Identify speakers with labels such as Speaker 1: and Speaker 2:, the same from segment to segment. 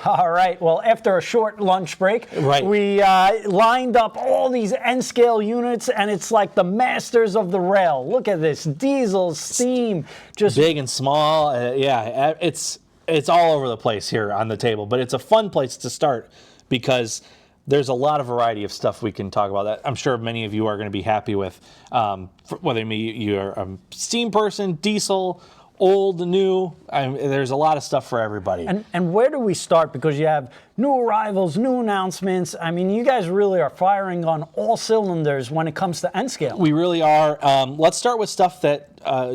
Speaker 1: All right. Well, after a short lunch break, we lined up all these N-scale units, and it's like the masters of the rail. Look at this: diesel, steam, just
Speaker 2: big and small. Yeah, it's all over the place here on the table, but it's a fun place to start because there's a lot of variety of stuff we can talk about that I'm sure many of you are going to be happy with, whether you're a steam person, diesel, old, new. There's a lot of stuff for everybody.
Speaker 1: And where do we start? Because you have new arrivals, new announcements. I mean, you guys really are firing on all cylinders when it comes to N-scale.
Speaker 2: We really are. Let's start with stuff that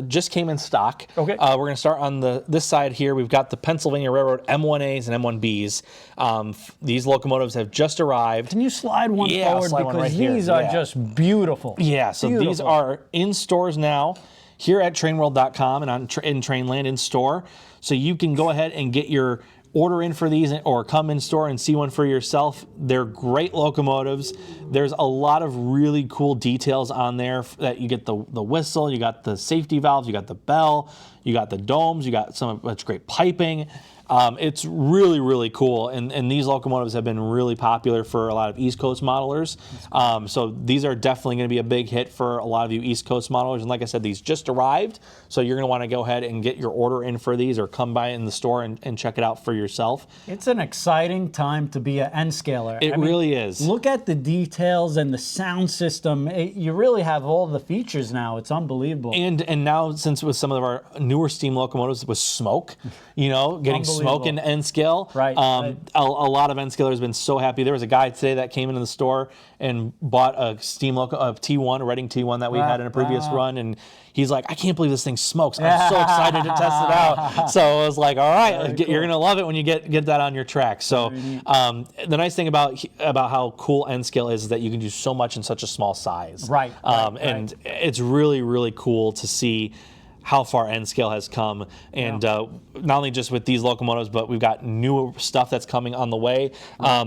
Speaker 2: just came in stock.
Speaker 1: Okay.
Speaker 2: We're going to start on this side here. We've got the Pennsylvania Railroad M1As and M1Bs. These locomotives have just arrived.
Speaker 1: Can you slide one forward?
Speaker 2: Slide
Speaker 1: because
Speaker 2: one right
Speaker 1: these
Speaker 2: here.
Speaker 1: are just beautiful.
Speaker 2: Yeah, so these are in stores now here at TrainWorld.com and in TrainLand in store. So you can go ahead and get your order in for these or come in store and see one for yourself. They're great locomotives. There's a lot of really cool details on there that you get the whistle, you got the safety valves, you got the bell, you got the domes, you got much great piping. It's really, really cool, and these locomotives have been really popular for a lot of East Coast modelers. So these are definitely going to be a big hit for a lot of you East Coast modelers. And like I said, these just arrived, so you're going to want to go ahead and get your order in for these or come by in the store and check it out for yourself.
Speaker 1: It's an exciting time to be an N-scaler.
Speaker 2: It really is.
Speaker 1: Look at the details and the sound system. You really have all the features now. It's unbelievable.
Speaker 2: And now, since with some of our newer steam locomotives with smoke, getting smoke in N-scale.
Speaker 1: Right.
Speaker 2: A lot of N-scalers have been so happy. There was a guy today that came into the store and bought a steam T1, a Reading T1 that we had in a previous run, and he's like, I can't believe this thing smokes. I'm so excited to test it out. So I was like, all right, you're going to love it when you get that on your track. So the nice thing about how cool N-scale is that you can do so much in such a small size.
Speaker 1: Right.
Speaker 2: And it's really, really cool to see how far N-scale has come, and not only just with these locomotives, but we've got new stuff that's coming on the way.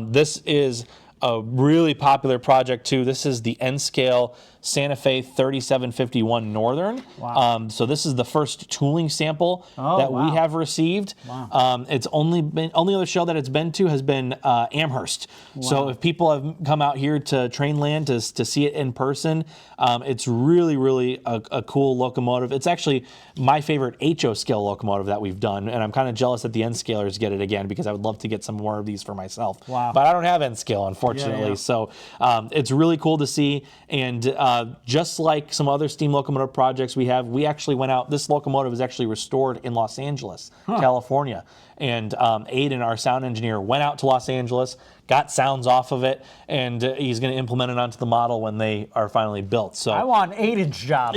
Speaker 2: This is a really popular project too. This is the N-scale Santa Fe 3751 Northern.
Speaker 1: Wow.
Speaker 2: So this is the first tooling sample that we have received.
Speaker 1: Wow.
Speaker 2: It's only other show that it's been to has been Amherst. Wow. So if people have come out here to TrainLand to see it in person, it's really, really a cool locomotive. It's actually my favorite HO scale locomotive that we've done, and I'm kind of jealous that the N-scalers get it again because I would love to get some more of these for myself.
Speaker 1: Wow.
Speaker 2: But I don't have N-scale, unfortunately. So it's really cool to see, and just like some other steam locomotive projects we actually went out. This locomotive is actually restored in Los Angeles, California. And Aiden, our sound engineer, went out to Los Angeles, got sounds off of it, and he's going to implement it onto the model when they are finally built. So
Speaker 1: I want Aiden's job.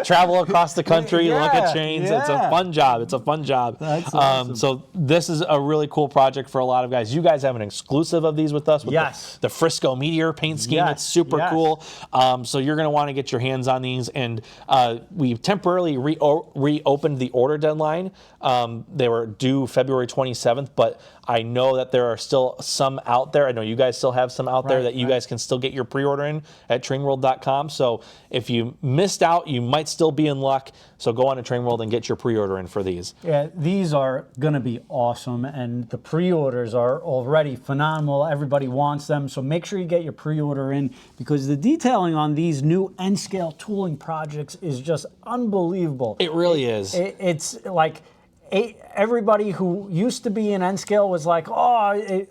Speaker 2: Travel across the country, look at trains. It's a fun job. It's a fun job.
Speaker 1: That's awesome.
Speaker 2: So this is a really cool project for a lot of guys. You guys have an exclusive of these with us with the Frisco Meteor paint scheme. It's super cool. So you're going to want to get your hands on these. And we've temporarily reopened the order deadline. They were due February 27th, but I know that there are still some out there. I know you guys still have some out there that you guys can still get your pre-order in at TrainWorld.com. So if you missed out, you might still be in luck. So go on to TrainWorld and get your pre-order in for these.
Speaker 1: Yeah, these are going to be awesome, and the pre-orders are already phenomenal. Everybody wants them, so make sure you get your pre-order in because the detailing on these new N-scale tooling projects is just unbelievable.
Speaker 2: It really is.
Speaker 1: It's like everybody who used to be in N-scale was like, oh,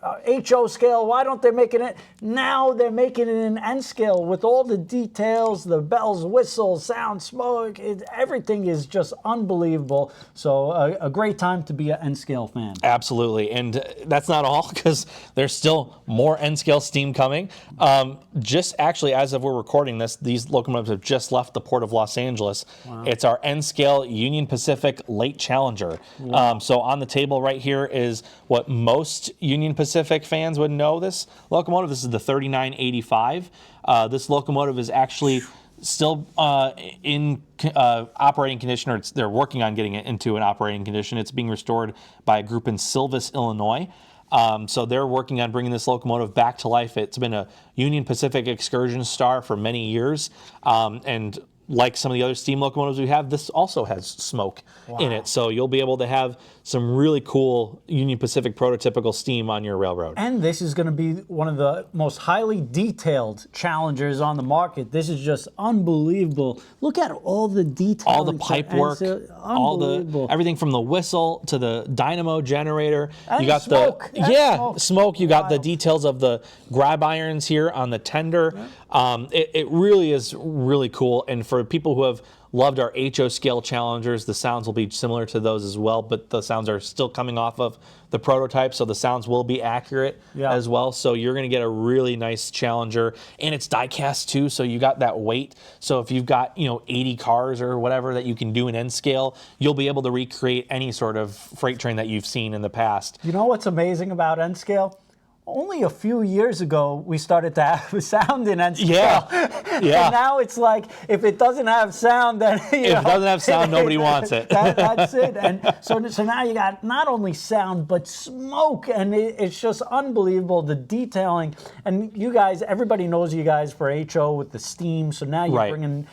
Speaker 1: HO scale, why don't they make it? Now they're making it in N-scale with all the details, the bells, whistles, sound, smoke. Everything is just unbelievable. So a great time to be an N-scale fan.
Speaker 2: Absolutely. And that's not all because there's still more N-scale steam coming. Just actually, as of we're recording this, these locomotives have just left the port of Los Angeles. Wow. It's our N-scale Union Pacific Late Challenger. Wow. So on the table right here is what most Union Pacific fans would know this locomotive. This is the 3985. This locomotive is actually still in operating condition, or they're working on getting it into an operating condition. It's being restored by a group in Silvis, Illinois. So they're working on bringing this locomotive back to life. It's been a Union Pacific excursion star for many years, and like some of the other steam locomotives we have, this also has smoke in it. So you'll be able to have some really cool Union Pacific prototypical steam on your railroad.
Speaker 1: And this is going to be one of the most highly detailed Challengers on the market. This is just unbelievable. Look at all the details.
Speaker 2: All the pipe work, everything from the whistle to the dynamo generator.
Speaker 1: And
Speaker 2: you got
Speaker 1: smoke.
Speaker 2: the smoke. You got the details of the grab irons here on the tender. It really is really cool. And for people who have loved our HO scale Challengers, the sounds will be similar to those as well, but the sounds are still coming off of the prototype, so the sounds will be accurate as well. So you're going to get a really nice Challenger, and it's die cast too, so you got that weight. So if you've got 80 cars or whatever that you can do in N scale, you'll be able to recreate any sort of freight train that you've seen in the past.
Speaker 1: You know what's amazing about N scale? Only a few years ago, we started to have sound in N scale.
Speaker 2: Yeah.
Speaker 1: And now it's like, if it doesn't have sound, then
Speaker 2: if it doesn't have sound, nobody wants it.
Speaker 1: That's it. And so now you got not only sound but smoke, and it's just unbelievable, the detailing. And you guys, everybody knows you guys for HO with the steam. So now you're bringing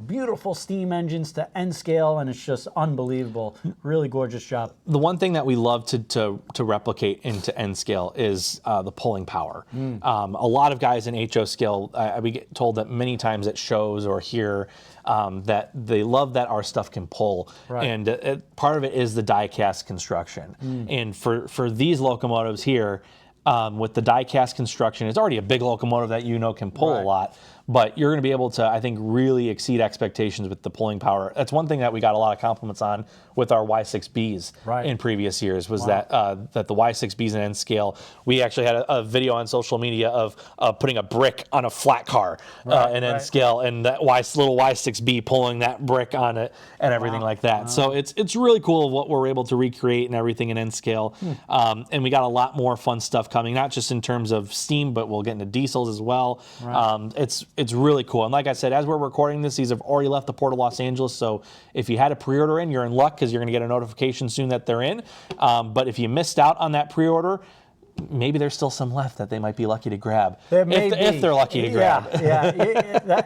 Speaker 1: beautiful steam engines to N scale, and it's just unbelievable. Really gorgeous job.
Speaker 2: The one thing that we love to replicate into N scale is the pulling power. A lot of guys in HO scale, we get told that many times at shows or here that they love that our stuff can pull. And part of it is the die cast construction. And for these locomotives here, with the die cast construction, it's already a big locomotive that can pull a lot. But you're going to be able to, I think, really exceed expectations with the pulling power. That's one thing that we got a lot of compliments on with our Y6Bs in previous years, was that the Y6Bs in N scale, we actually had a video on social media of putting a brick on a flat car in N scale, and that little Y6B pulling that brick on it and everything like that. So it's really cool what we're able to recreate and everything in N scale. And we got a lot more fun stuff coming, not just in terms of steam, but we'll get into diesels as well. It's really cool. And like I said, as we're recording this, these have already left the Port of Los Angeles. So if you had a pre-order in, you're in luck, because you're going to get a notification soon that they're in. But if you missed out on that pre-order, maybe there's still some left that they might be lucky to grab. If they're lucky to grab.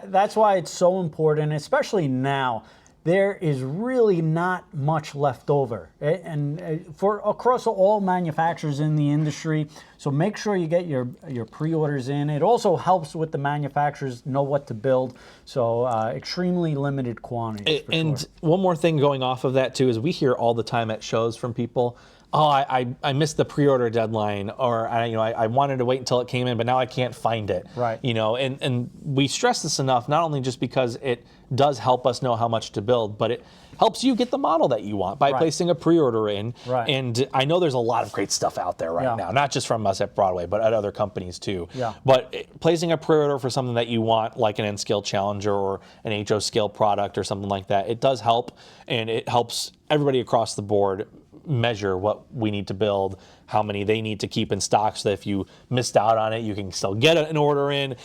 Speaker 1: That's why it's so important, especially now. There is really not much left over, and for across all manufacturers in the industry. So make sure you get your pre-orders in. It also helps with the manufacturers know what to build. So extremely limited quantities.
Speaker 2: And one more thing going off of that too is we hear all the time at shows from people, oh, I missed the pre-order deadline, or I wanted to wait until it came in, but now I can't find it. And we stress this enough, not only just because it does help us know how much to build, but it helps you get the model that you want by placing a pre-order in. And I know there's a lot of great stuff out there right now, not just from us at Broadway, but at other companies too. But placing a pre-order for something that you want, like an N-scale Challenger or an HO scale product or something like that, it does help, and it helps everybody across the board measure what we need to build, how many they need to keep in stock, so that if you missed out on it, you can still get an order in.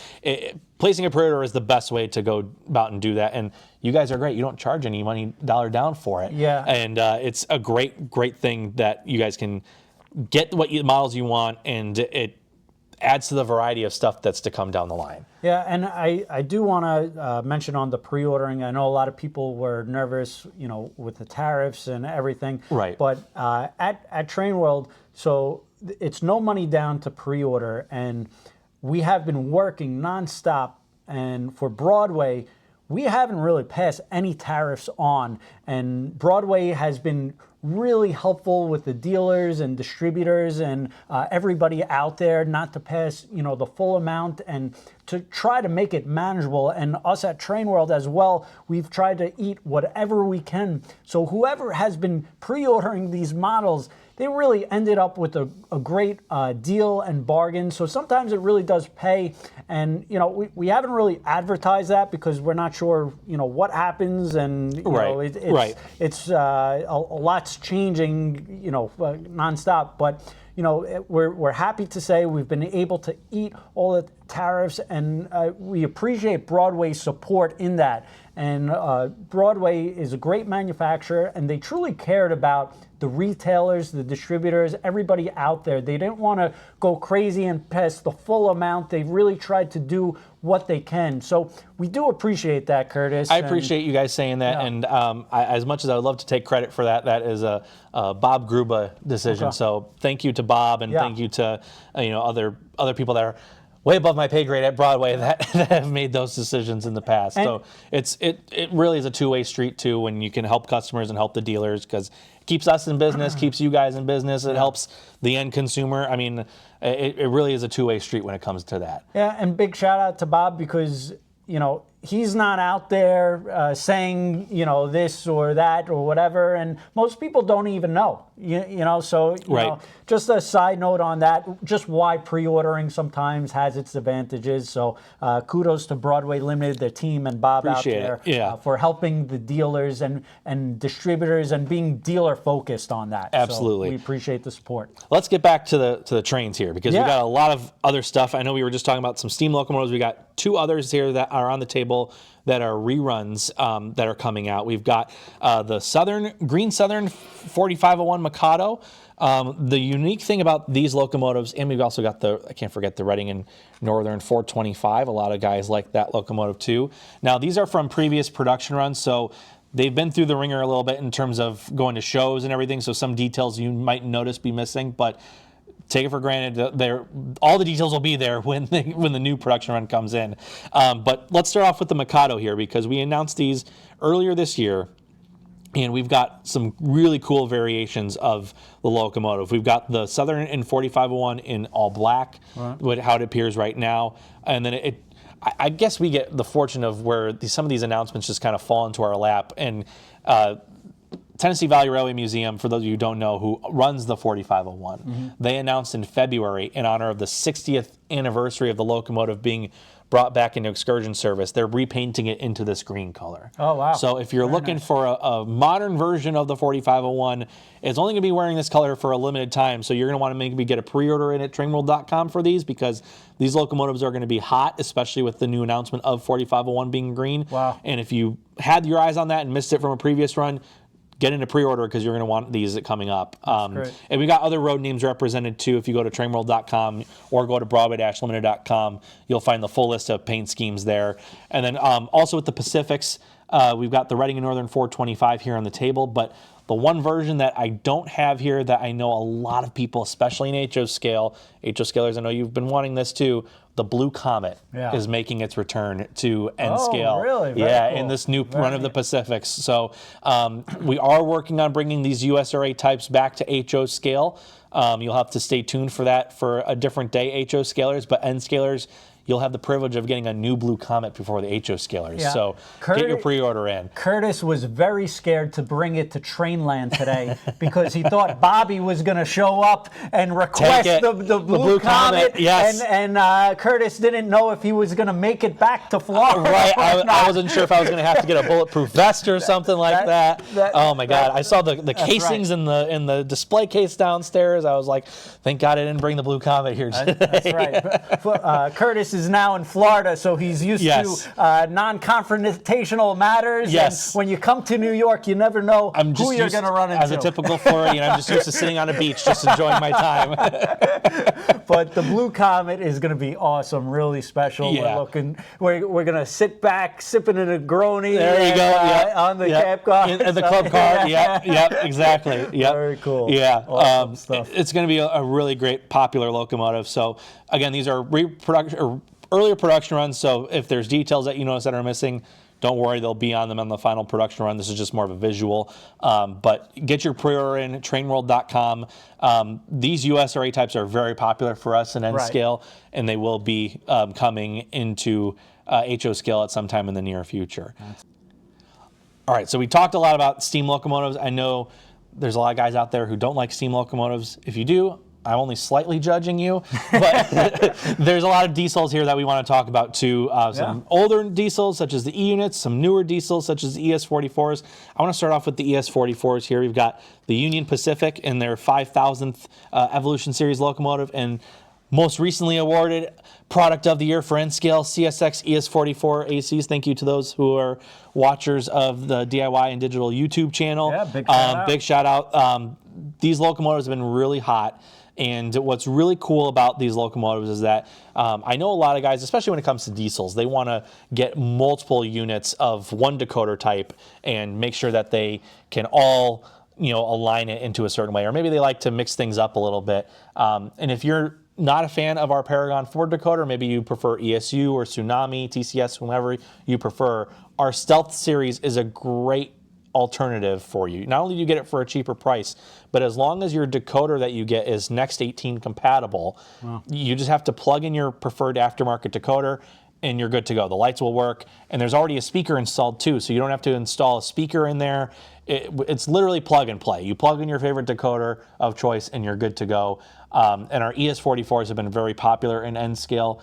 Speaker 2: Placing a pre-order is the best way to go about and do that. And you guys are great. You don't charge any money dollar down for it. And it's a great thing that you guys can get what models you want, and it adds to the variety of stuff that's to come down the line.
Speaker 1: And I do want to mention on the pre-ordering, I know a lot of people were nervous, with the tariffs and everything. But at Train World, so it's no money down to pre-order, and we have been working nonstop. And for Broadway, we haven't really passed any tariffs on, and Broadway has been really helpful with the dealers and distributors and everybody out there not to pass the full amount, and to try to make it manageable. And us at Train World as well, we've tried to eat whatever we can. So whoever has been pre-ordering these models, they really ended up with a great deal and bargain. So sometimes it really does pay. And we haven't really advertised that because we're not sure what happens, and it's a lot's changing nonstop. But we're happy to say we've been able to eat all tariffs, and we appreciate Broadway's support in that. And Broadway is a great manufacturer, and they truly cared about the retailers, the distributors, everybody out there. They didn't want to go crazy and pass the full amount. They really tried to do what they can. So we do appreciate that, Curtis.
Speaker 2: I appreciate you guys saying that,
Speaker 1: Yeah.
Speaker 2: and as much as I would love to take credit for that, that is a Bob Gruba decision.
Speaker 1: Okay.
Speaker 2: So thank you to Bob, and
Speaker 1: Yeah.
Speaker 2: thank you to other people that are way above my pay grade at Broadway that have made those decisions in the past. So it really is a two-way street too, when you can help customers and help the dealers, because it keeps us in business, keeps you guys in business, it helps the end consumer. I mean, it really is a two-way street when it comes to that.
Speaker 1: Yeah, and big shout out to Bob, because he's not out there saying this or that or whatever, and most people don't even know. So
Speaker 2: Right.
Speaker 1: Just a side note on that, just why pre-ordering sometimes has its advantages. So kudos to Broadway Limited, their team, and Bob
Speaker 2: Appreciate
Speaker 1: out
Speaker 2: it.
Speaker 1: there
Speaker 2: Yeah.
Speaker 1: for helping the dealers and distributors and being dealer focused on that.
Speaker 2: Absolutely.
Speaker 1: So we appreciate the support.
Speaker 2: Let's get back to the trains here, because we
Speaker 1: Yeah.
Speaker 2: got a lot of other stuff. I know we were just talking about some steam locomotives. We got two others here that are on the table that are reruns that are coming out. We've got the Green Southern 4501 Mikado. The unique thing about these locomotives, and we've also got I can't forget the Reading and Northern 425. A lot of guys like that locomotive too. Now, these are from previous production runs, so they've been through the ringer a little bit in terms of going to shows and everything, so some details you might notice be missing, but take it for granted, all the details will be there when the new production run comes in. But let's start off with the Mikado here, because we announced these earlier this year, and we've got some really cool variations of the locomotive. We've got the Southern in 4501 in all black, with how it appears right now, and then I guess we get the fortune of where some of these announcements just kind of fall into our lap. And Tennessee Valley Railway Museum, for those of you who don't know, who runs the 4501, they announced in February, in honor of the 60th anniversary of the locomotive being brought back into excursion service, they're repainting it into this green color.
Speaker 1: Oh, wow.
Speaker 2: So if you're looking for a modern version of the 4501, it's only going to be wearing this color for a limited time. So you're going to want to maybe get a pre-order in at TrainWorld.com for these, because these locomotives are going to be hot, especially with the new announcement of 4501 being green.
Speaker 1: Wow.
Speaker 2: And if you had your eyes on that and missed it from a previous run, get into pre-order, because you're going to want these coming up.
Speaker 1: Great.
Speaker 2: And we got other road names represented too. If you go to trainworld.com or go to broadway-limited.com, you'll find the full list of paint schemes there. And then also with the Pacifics, we've got the Reading and Northern 425 here on the table. But the one version that I don't have here that I know a lot of people, especially in HO scalers, I know you've been wanting this too, the Blue Comet is making its return to N scale.
Speaker 1: Oh, really? Very cool.
Speaker 2: In this new run of the Pacifics. So we are working on bringing these USRA types back to HO scale. You'll have to stay tuned for that for a different day, HO scalers, but N scalers, you'll have the privilege of getting a new Blue Comet before the HO scalers.
Speaker 1: Yeah.
Speaker 2: So get your pre-order in.
Speaker 1: Curtis was very scared to bring it to TrainLand today because he thought Bobby was going to show up and request the Blue Comet.
Speaker 2: Yes.
Speaker 1: And Curtis didn't know if he was going to make it back to Florida.
Speaker 2: Right. I wasn't sure if I was going to have to get a bulletproof vest or something like that. Oh my God. I saw the casings in the display case downstairs. I was like, thank God I didn't bring the Blue Comet here today.
Speaker 1: That's right. Curtis is now in Florida, so he's used to non-confrontational matters.
Speaker 2: Yes.
Speaker 1: And when you come to New York, you never know who you're going to run into.
Speaker 2: As a typical Floridian, I'm just used to sitting on a beach, just enjoying my time.
Speaker 1: But the Blue Comet is going to be awesome, really special.
Speaker 2: Yeah.
Speaker 1: We're going to sit back, sipping a Negroni.
Speaker 2: There you go.
Speaker 1: On the cab car.
Speaker 2: In the club car. Yep, exactly. Yep.
Speaker 1: Very cool.
Speaker 2: Yeah.
Speaker 1: Awesome stuff.
Speaker 2: It's going to be a really great, popular locomotive. So again, these are earlier production runs. So if there's details that you notice that are missing, don't worry, they'll be on them on the final production run. This is just more of a visual. But get your pre-order in at trainworld.com. These USRA types are very popular for us in N scale, and they will be coming into HO scale at some time in the near future. All right, so we talked a lot about steam locomotives. I know there's a lot of guys out there who don't like steam locomotives. If you do, I'm only slightly judging you, but there's a lot of diesels here that we want to talk about too. Some older diesels, such as the E-units, some newer diesels, such as the ES44s. I want to start off with the ES44s here. We've got the Union Pacific in their 5,000th Evolution Series locomotive, and Most recently awarded Product of the Year for N-Scale CSX ES44 ACs. Thank you to those who are watchers of the DIY and Digital YouTube channel.
Speaker 1: Yeah, big shout out.
Speaker 2: Big shout out. These locomotives have been really hot. And what's really cool about these locomotives is that I know a lot of guys, especially when it comes to diesels, they want to get multiple units of one decoder type and make sure that they can all align it into a certain way. Or maybe they like to mix things up a little bit. And if you're not a fan of our Paragon 4 decoder, maybe you prefer ESU or Tsunami, TCS, whomever you prefer, our Stealth series is a great alternative for you. Not only do you get it for a cheaper price, but as long as your decoder that you get is Next 18 compatible, you just have to plug in your preferred aftermarket decoder and you're good to go. The lights will work, and there's already a speaker installed too, so you don't have to install a speaker in there. It's literally plug and play. You plug in your favorite decoder of choice and you're good to go. And our ES44s have been very popular in N-Scale,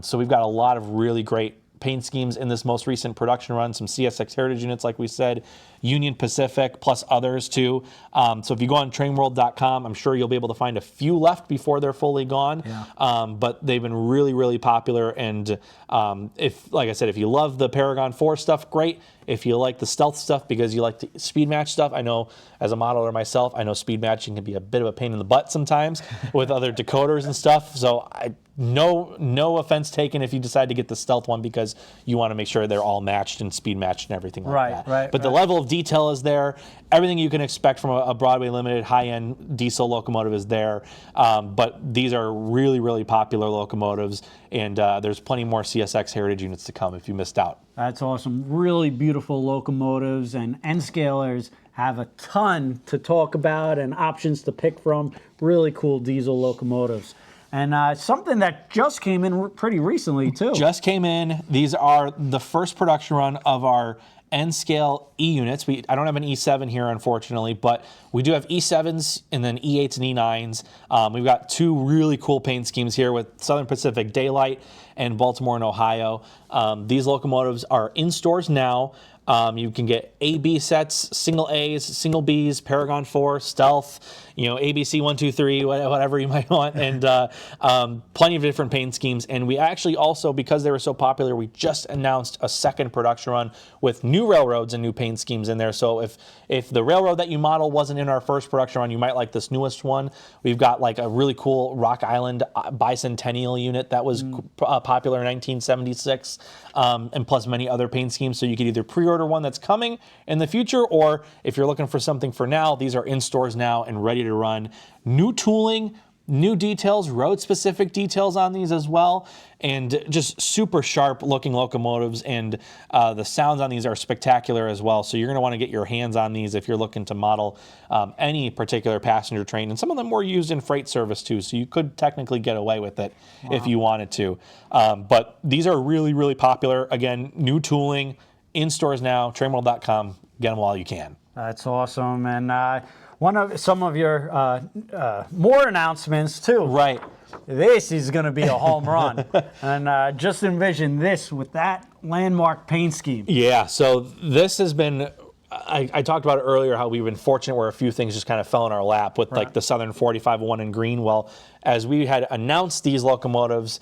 Speaker 2: so we've got a lot of really great paint schemes in this most recent production run, some CSX Heritage units, like we said, Union Pacific, plus others too. So if you go on TrainWorld.com, I'm sure you'll be able to find a few left before they're fully gone. Yeah. But they've been really, really popular. And like I said, if you love the Paragon 4 stuff, great. If you like the stealth stuff because you like the speed match stuff, I know as a modeler myself, I know speed matching can be a bit of a pain in the butt sometimes with other decoders and stuff. So no offense taken if you decide to get the stealth one because you want to make sure they're all matched and speed matched and everything like that.
Speaker 1: Right.
Speaker 2: But the level of detail is there. Everything you can expect from a Broadway Limited high-end diesel locomotive is there. But these are really, really popular locomotives, and there's plenty more CSX Heritage units to come if you missed out.
Speaker 1: That's awesome. Really beautiful locomotives, and N-Scalers have a ton to talk about and options to pick from. Really cool diesel locomotives. And something that just came in pretty recently, too.
Speaker 2: Just came in. These are the first production run of our N-Scale E units. I don't have an E7 here, unfortunately, but we do have E7s and then E8s and E9s. We've got two really cool paint schemes here with Southern Pacific Daylight and Baltimore and Ohio. These locomotives are in stores now. You can get A, B sets, single A's, single B's, Paragon 4, Stealth, ABC 1, 2, 3, whatever you might want, and plenty of different paint schemes. And we actually also, because they were so popular, we just announced a second production run with new railroads and new paint schemes in there. So if the railroad that you model wasn't in our first production run, you might like this newest one. We've got like a really cool Rock Island bicentennial unit that was popular in 1976, and plus many other paint schemes. So you could either pre-order one that's coming in the future, or if you're looking for something for now, these are in stores now and ready to run. New tooling, new details, road-specific details on these as well, and just super sharp-looking locomotives, and the sounds on these are spectacular as well. So you're going to want to get your hands on these if you're looking to model any particular passenger train, and some of them were used in freight service too, so you could technically get away with it if you wanted to. But these are really, really popular. Again, new tooling, in stores now, TrainWorld.com. Get them while you can.
Speaker 1: That's awesome. And some of your more announcements too.
Speaker 2: Right.
Speaker 1: This is going to be a home run. And just envision this with that landmark paint scheme.
Speaker 2: Yeah, so this has been, I talked about it earlier, how we've been fortunate where a few things just kind of fell in our lap with like the Southern 4501 in green. Well, as we had announced these locomotives,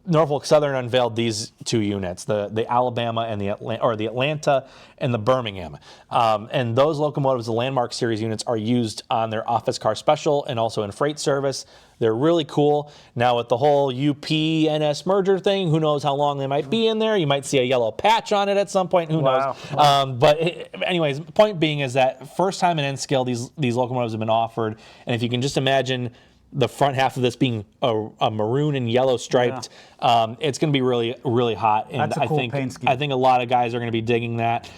Speaker 2: Norfolk Southern unveiled these two units, the Alabama and the Atlanta and the Birmingham. And those locomotives, the Landmark Series units, are used on their office car special and also in freight service. They're really cool. Now with the whole UP-NS merger thing, who knows how long they might be in there. You might see a yellow patch on it at some point, who knows. But anyways, the point being is that first time in N-Scale, these locomotives have been offered. And if you can just imagine the front half of this being a maroon and yellow striped, it's going to be really, really hot. And
Speaker 1: that's a cool paint scheme.
Speaker 2: I think a lot of guys are going to be digging that.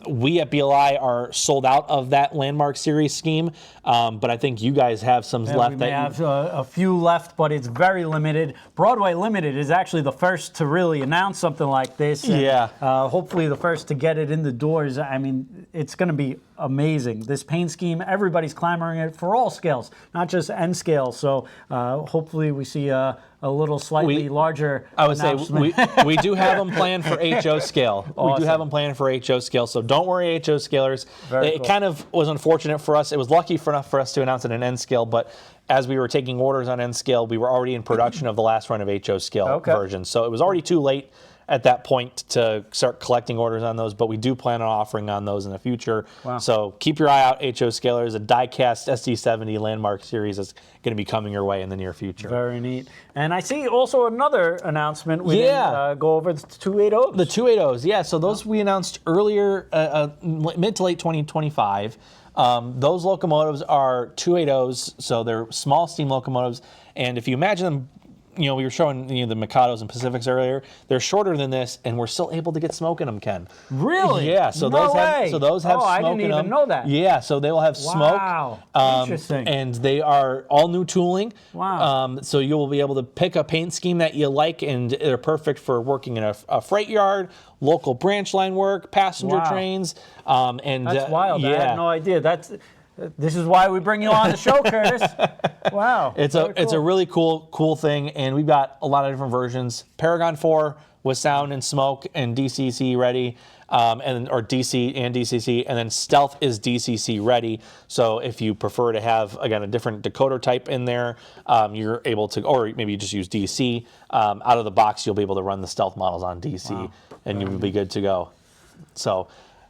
Speaker 2: We at BLI are sold out of that Landmark Series scheme, but I think you guys have some left.
Speaker 1: We have a few left, but it's very limited. Broadway Limited is actually the first to really announce something like this. And, hopefully the first to get it in the doors. I mean, it's going to be amazing. This paint scheme, everybody's clamoring it for all scales, not just N scale. So hopefully we see a little slightly larger
Speaker 2: I would say
Speaker 1: announcement.
Speaker 2: we do have them planned for HO scale. We
Speaker 1: Awesome.
Speaker 2: do have them planned for HO scale, so don't worry, HO scalers.
Speaker 1: Very
Speaker 2: It
Speaker 1: cool.
Speaker 2: kind of was unfortunate for us. It was lucky enough for us to announce it in N scale, but as we were taking orders on N scale, we were already in production of the last run of HO scale version. So it was already too late at that point to start collecting orders on those, but we do plan on offering on those in the future.
Speaker 1: Wow.
Speaker 2: So keep your eye out, HO scalers. A die-cast SD70 Landmark series is going to be coming your way in the near future.
Speaker 1: Very neat. And I see also another announcement. We
Speaker 2: Yeah.
Speaker 1: didn't go over the 280s.
Speaker 2: The 280s, yeah. So those we announced earlier, mid to late 2025. Those locomotives are 280s, so they're small steam locomotives. And if you imagine them, we were showing the Mikados and Pacifics earlier. They're shorter than this, and we're still able to get smoke in them, Ken.
Speaker 1: Really?
Speaker 2: Yeah. So
Speaker 1: No
Speaker 2: those
Speaker 1: way.
Speaker 2: have
Speaker 1: Oh,
Speaker 2: smoke
Speaker 1: I didn't
Speaker 2: in them.
Speaker 1: even know that.
Speaker 2: Yeah. So they will have
Speaker 1: Wow.
Speaker 2: smoke.
Speaker 1: Interesting.
Speaker 2: And they are all new tooling.
Speaker 1: Wow.
Speaker 2: So you will be able to pick a paint scheme that you like, and they're perfect for working in a freight yard, local branch line work, passenger
Speaker 1: Wow.
Speaker 2: trains. And
Speaker 1: That's wild.
Speaker 2: Yeah.
Speaker 1: I had no idea. This is why we bring you on the show, Curtis. Wow.
Speaker 2: It's a really cool thing, and we've got a lot of different versions. Paragon 4 with sound and smoke and DCC ready, or DC and DCC, and then Stealth is DCC ready. So if you prefer to have, again, a different decoder type in there, you're able to, or maybe you just use DC. Out of the box, you'll be able to run the Stealth models on DC, and you'll be good to go. So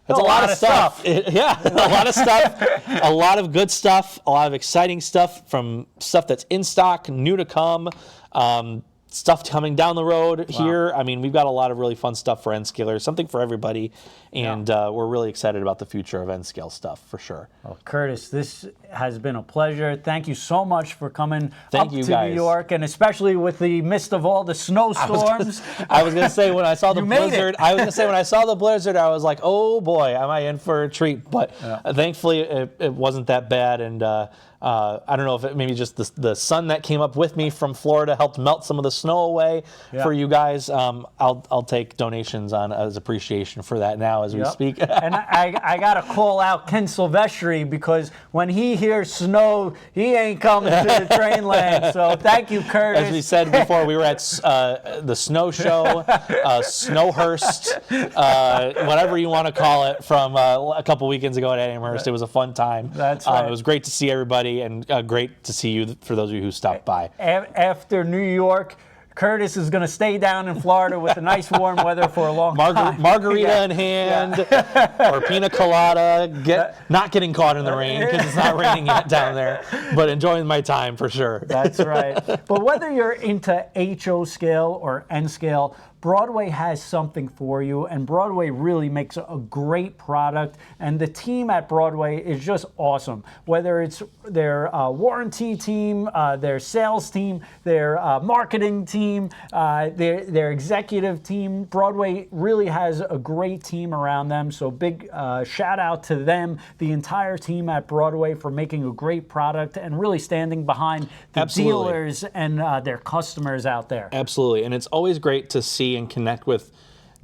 Speaker 2: it's a lot of stuff. Yeah, a lot of stuff. A lot of good stuff. A lot of exciting stuff, from stuff that's in stock, new to come, stuff coming down the road here. I mean, we've got a lot of really fun stuff for N-Scalers, something for everybody, and we're really excited about the future of N-Scale stuff, for sure.
Speaker 1: Well, Curtis, this has been a pleasure. Thank you so much for coming
Speaker 2: Thank
Speaker 1: up
Speaker 2: you,
Speaker 1: to
Speaker 2: guys.
Speaker 1: New York, and especially with the midst of all the snowstorms.
Speaker 2: I was going to say, when I saw the
Speaker 1: You made it.
Speaker 2: blizzard, I was like, oh boy, am I in for a treat? But thankfully, it wasn't that bad, and I don't know if it maybe just the sun that came up with me from Florida helped melt some of the snow away for you guys. I'll take donations as appreciation for that now as we speak.
Speaker 1: And I got to call out Ken Silvestri, because when he hears snow, he ain't coming to the TrainLand. So thank you, Curtis.
Speaker 2: As we said before, we were at the snow show, Snowhurst, whatever you want to call it, from a couple weekends ago at Amherst. It was a fun time.
Speaker 1: That's right.
Speaker 2: It was great to see everybody, and great to see you, for those of you who stopped by.
Speaker 1: After New York, Curtis is going to stay down in Florida with the nice warm weather for a long time.
Speaker 2: Margarita in hand, or pina colada, not getting caught in the rain, because it's not raining yet down there, but enjoying my time for sure.
Speaker 1: That's right. But whether you're into HO scale or N scale, Broadway has something for you, and Broadway really makes a great product, and the team at Broadway is just awesome. Whether it's their warranty team, their sales team, their marketing team, their executive team, Broadway really has a great team around them. So big shout out to them, the entire team at Broadway, for making a great product and really standing behind the dealers and their customers out there.
Speaker 2: Absolutely, and it's always great to see and connect with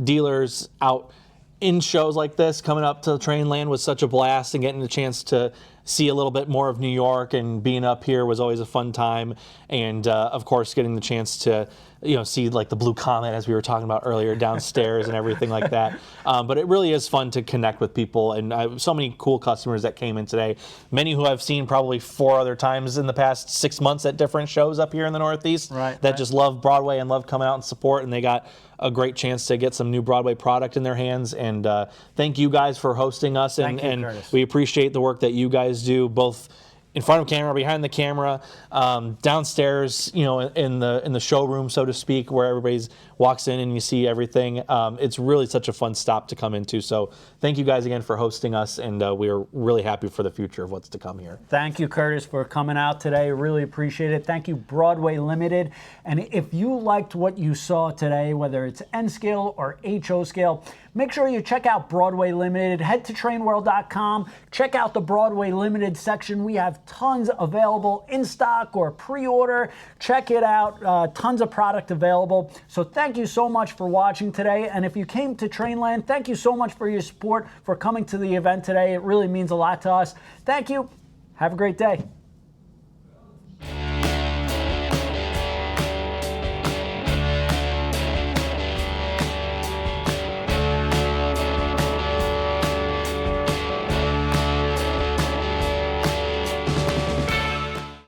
Speaker 2: dealers out in shows like this. Coming up to TrainLand was such a blast, and getting the chance to see a little bit more of New York and being up here was always a fun time. And of course, getting the chance to see like the Blue Comet, as we were talking about earlier, downstairs and everything like that. But it really is fun to connect with people, and so many cool customers that came in today. Many who I've seen probably 4 other times in the past 6 months at different shows up here in the Northeast. That just love Broadway and love coming out and support, and they got a great chance to get some new Broadway product in their hands. And thank you guys for hosting us, and we appreciate the work that you guys do, both in front of camera, behind the camera, downstairs, in the showroom, so to speak, where everybody walks in and you see everything. It's really such a fun stop to come into. So thank you guys again for hosting us, and we are really happy for the future of what's to come here.
Speaker 1: Thank you, Curtis, for coming out today. Really appreciate it. Thank you, Broadway Limited. And if you liked what you saw today, whether it's N scale or HO scale, make sure you check out Broadway Limited. Head to TrainWorld.com. Check out the Broadway Limited section. We have have tons available in stock or pre-order. Check it out. Tons of product available. So thank you so much for watching today. And if you came to TrainLand, thank you so much for your support, for coming to the event today. It really means a lot to us. Thank you. Have a great day.